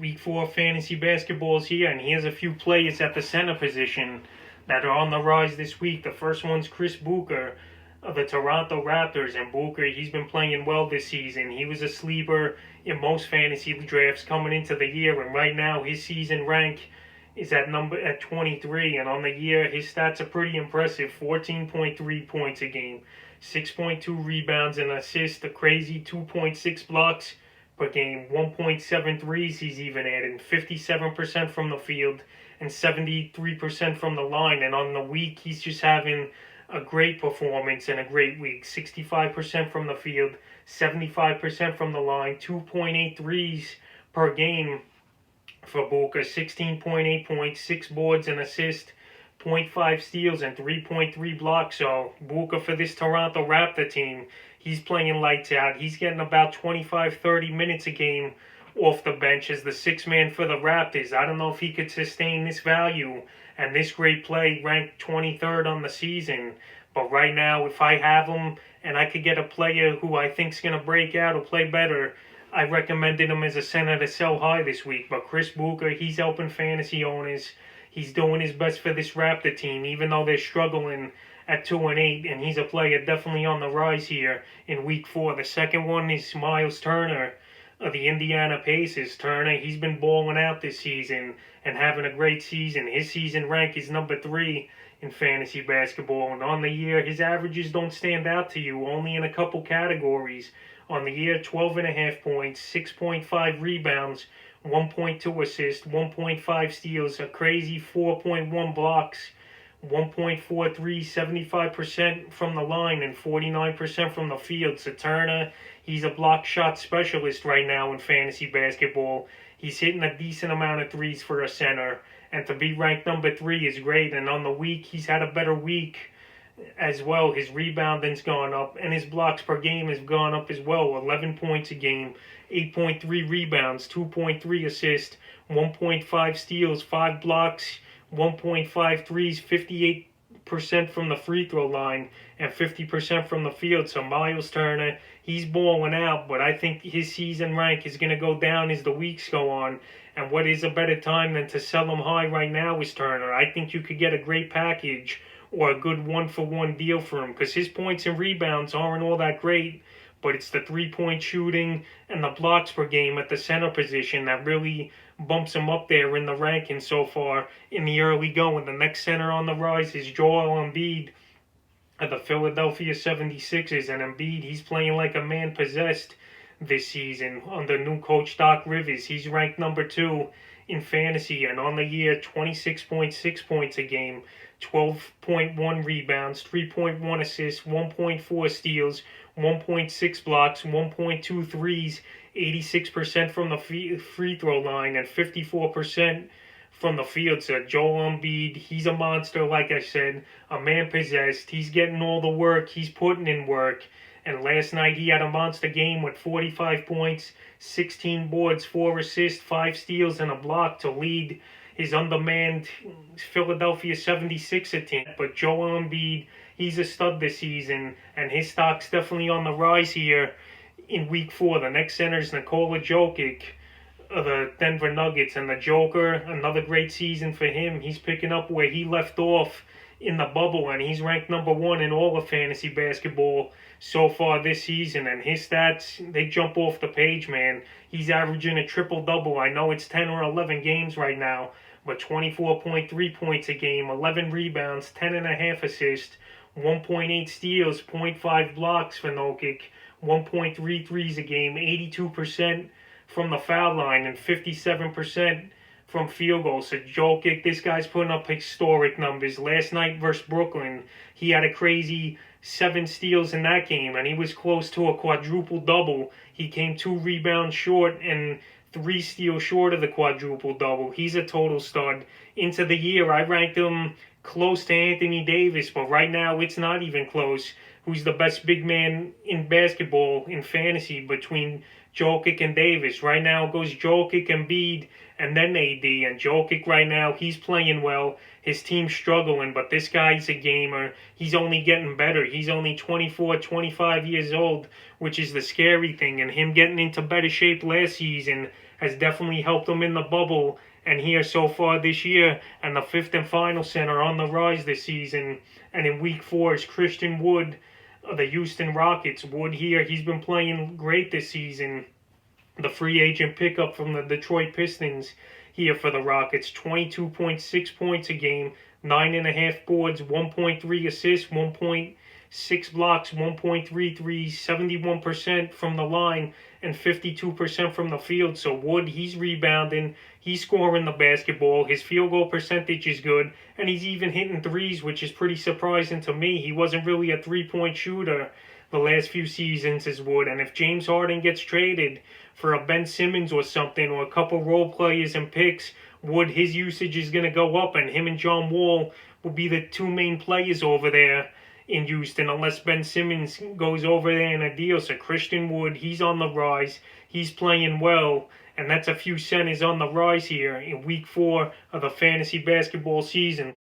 Week 4 fantasy basketball's here, and here's a few players at the center position that are on the rise this week. The first one's Chris Boucher of the Toronto Raptors, and Boucher, he's been playing well this season. He was a sleeper in most fantasy drafts coming into the year, and right now his season rank is at 23, and on the year his stats are pretty impressive. 14.3 points a game, 6.2 rebounds and assists, a crazy 2.6 blocks per game, 1.7 threes he's even added, 57% from the field and 73% from the line. And on the week, he's just having a great performance and a great week. 65% from the field, 75% from the line, 2.8 threes per game for Boucher, 16.8 points, 6 boards and assists, 0.5 steals, and 3.3 blocks. So Boucher for this Toronto Raptor team, he's playing lights out. He's getting about 25-30 minutes a game off the bench as the sixth man for the Raptors. I don't know if he could sustain this value and this great play, ranked 23rd on the season. But right now, if I have him and I could get a player who I think is going to break out or play better, I recommended him as a center to sell high this week. But Chris Boucher, he's helping fantasy owners. He's doing his best for this Raptor team, even though they're struggling at 2-8, and he's a player definitely on the rise here in Week 4. The second one is Myles Turner of the Indiana Pacers. Turner, he's been balling out this season and having a great season. His season rank is number 3 in fantasy basketball, and on the year, his averages don't stand out to you, only in a couple categories. On the year, 12.5 points, 6.5 rebounds, 1.2 assists, 1.5 steals, a crazy 4.1 blocks, 1.43, 75% from the line and 49% from the field. So Turner, he's a block shot specialist right now in fantasy basketball. He's hitting a decent amount of threes for a center, and to be ranked number 3 is great. And on the week, he's had a better week as well. His rebounding's gone up, and his blocks per game has gone up as well. 11 points a game, 8.3 rebounds, 2.3 assists, 1.5 steals, 5 blocks, 1.5 threes, 58% from the free throw line, and 50% from the field. So Myles Turner, he's balling out, but I think his season rank is going to go down as the weeks go on. And what is a better time than to sell him high right now is Turner. I think you could get a great package or a good 1-for-1 deal for him, because his points and rebounds aren't all that great, but it's the 3-point shooting and the blocks per game at the center position that really bumps him up there in the rankings so far in the early going. The next center on the rise is Joel Embiid of the Philadelphia 76ers, and Embiid, he's playing like a man possessed this season under new coach Doc Rivers. He's ranked number 2 in fantasy, and on the year, 26.6 points a game, 12.1 rebounds, 3.1 assists, 1.4 steals, 1.6 blocks, 1.2 threes, 86% from the free throw line, and 54% from the field. So Joel Embiid, he's a monster, like I said, a man possessed. He's getting all the work. He's putting in work. And last night he had a monster game with 45 points, 16 boards, 4 assists, 5 steals, and a block to lead his undermanned Philadelphia 76er team. But Joel Embiid, he's a stud this season, and his stock's definitely on the rise here in Week 4. The next center is Nikola Jokic of the Denver Nuggets, and the Joker, another great season for him. He's picking up where he left off in the bubble, and he's ranked number 1 in all of fantasy basketball so far this season, and his stats, they jump off the page, man. He's averaging a triple-double. I know it's 10 or 11 games right now, but 24.3 points a game, 11 rebounds, 10.5 assists, 1.8 steals, 0.5 blocks for Jokic, 1.3 threes a game, 82% from the foul line, and 57% from field goals. So Jokic, this guy's putting up historic numbers. Last night versus Brooklyn, he had a crazy 7 steals in that game, and he was close to a quadruple-double. He came 2 rebounds short and 3 steals short of the quadruple-double. He's a total stud. Into the year, I ranked him close to Anthony Davis, but right now it's not even close. Who's the best big man in basketball in fantasy between Jokic and Davis? Right now it goes Jokic, Embiid, and then AD. And Jokic right now, he's playing well. His team's struggling, but this guy's a gamer. He's only getting better. He's only 24, 25 years old, which is the scary thing. And him getting into better shape last season has definitely helped them in the bubble and here so far this year, and the fifth and final center on the rise this season. And in week 4 is Christian Wood of the Houston Rockets. Wood here, he's been playing great this season. The free agent pickup from the Detroit Pistons here for the Rockets. 22.6 points a game, 9.5 boards, 1.3 assists, 1.6 blocks, 1.3 threes, 71% from the line, and 52% from the field. So Wood, he's rebounding, he's scoring the basketball, his field goal percentage is good, and he's even hitting threes, which is pretty surprising to me. He wasn't really a three-point shooter the last few seasons as Wood, and if James Harden gets traded for a Ben Simmons or something, or a couple role players and picks, Wood, his usage is going to go up, and him and John Wall will be the two main players over there in Houston, unless Ben Simmons goes over there in a deal. So Christian Wood, he's on the rise, he's playing well, and that's a few centers on the rise here in week 4 of the fantasy basketball season.